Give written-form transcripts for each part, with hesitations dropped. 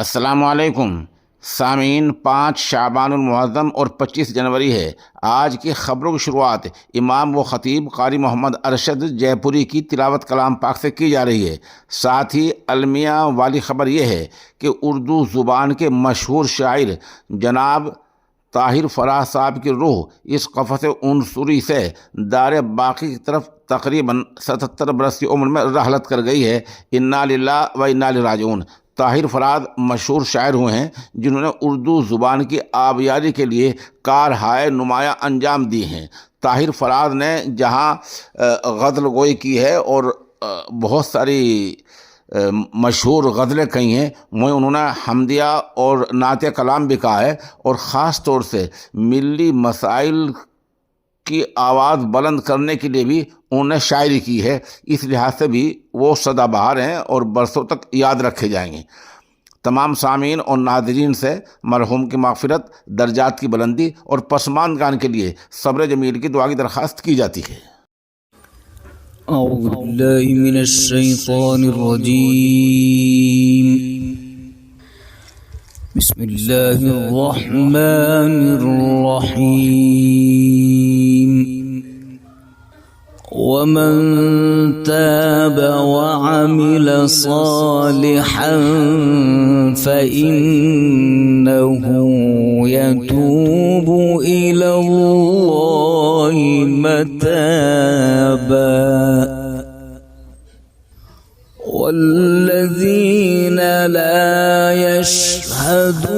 अस्सलामुअलैकुम सामीन। 5 शाबानुल मुअज़्ज़म और 25 जनवरी है। आज की ख़बरों की शुरुआत इमाम व ख़तीब क़ारी मोहम्मद अरशद जयपुरी की तिलावत कलाम पाक से की जा रही है। साथ ही अलमिया वाली ख़बर यह है कि उर्दू ज़ुबान के मशहूर शायर जनाब ताहिर फराह साहब की रूह इस क़फ़स उनसुरी से दार बाक़ी की तरफ तकरीबन 77 बरस की उम्र में रहलत कर गई है। इन्ना लिल्लाहि व इन्ना इलैहि राजिऊन। ताहिर फराद मशहूर शायर हुए हैं जिन्होंने उर्दू ज़ुबान की आबियारी के लिए कारहाय नुमाया अंजाम दी हैं। ताहिर फराद ने जहाँ गज़ल गोई की है और बहुत सारी मशहूर गज़लें कही हैं, वहीं उन्होंने हमदिया और नात कलाम भी कहा है और ख़ास तौर से मिली मसाइल की आवाज़ बुलंद करने के लिए भी उन्होंने शायरी की है। इस लिहाज से भी वो सदाबहार हैं और बरसों तक याद रखे जाएंगे। तमाम सामीन और नाज़रीन से मरहूम की मग़फ़िरत, दर्जात की बुलंदी और पसमानदान के लिए सब्र जमील की दुआ की दरख्वास्त की जाती है। अऊज़ु बिल्लाहि मिनश शैतानिर रजीम। बिस्मिल्लाहिर रहमानिर रहीम। वमन ताब वअमिल सालिहन फइन्नहु यतूबु इलल्लाहि मताबा। वल्लज़ीन ला यशहदून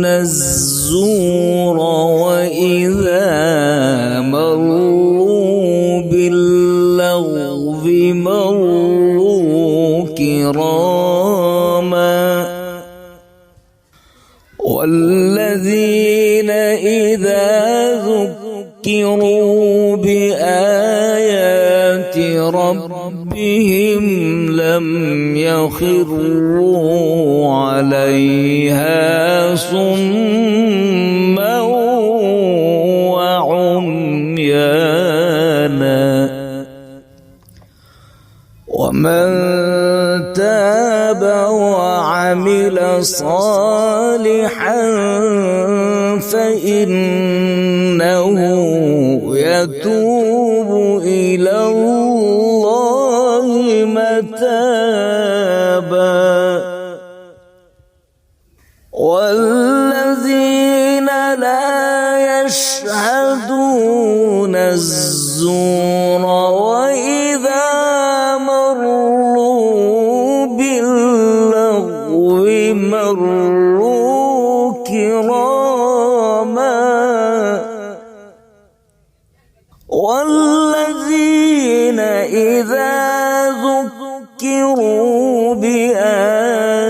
अज़्ज़ूर वइज़ा मर्रू बिल्लग़्वि मर्रू किरामा। वल्लज़ीन इज़ा ज़ुक्किरू बिआयाति रब्बिहिम लम यख़िर्रू अलैहा सुम्मन व उम्याना। वमन ताब वअमिल सालिहन फइन्नहु यतूबु इलल्लाहि मताबा। वल्लज़ीन ला यशहदून अज़्ज़ूर वइज़ा मर्रू बिल्लग़्वि मर्रू किरामा। वल्लज़ीन इज़ा ذُكِّرُوا بآيات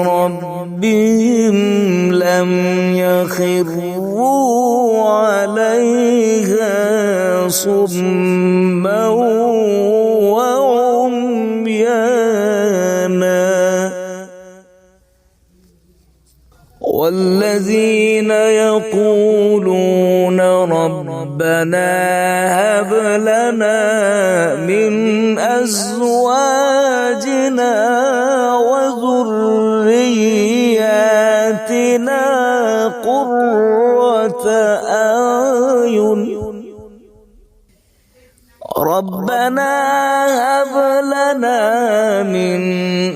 ربهم لم يخروا عليها صما وعميانا. والذين يقولون ربنا هب لنا من أزواجنا وذرياتنا قرة أعين. ربنا هب لنا من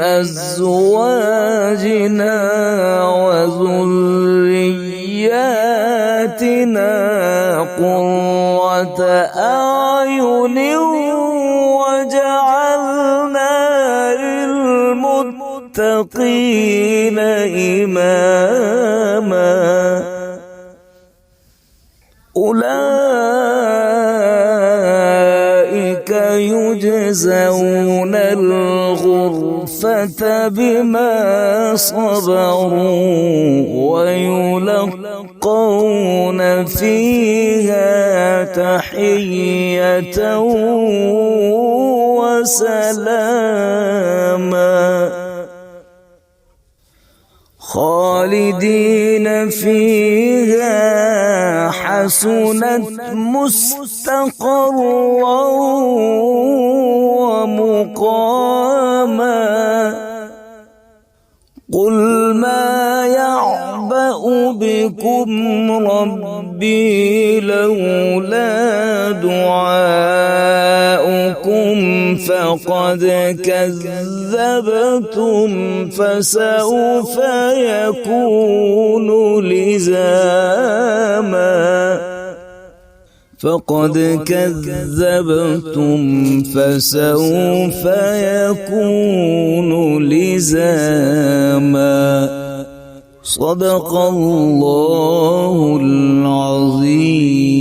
أزواجنا وذرياتنا قرة أعين وجعلنا للمتقين إماما. أولئك يجزون الغرفة بما صبروا ويلقون فيها تحية وسلاما. خالدين فيها حسنت مستقرا ومقاما. قل ما يعبأ بكم ربي لولا دعاؤكم فقد كذبتم فسوف يكون لزاما فقد كذبتم فسوف يكون لزاما صدق الله العظيم.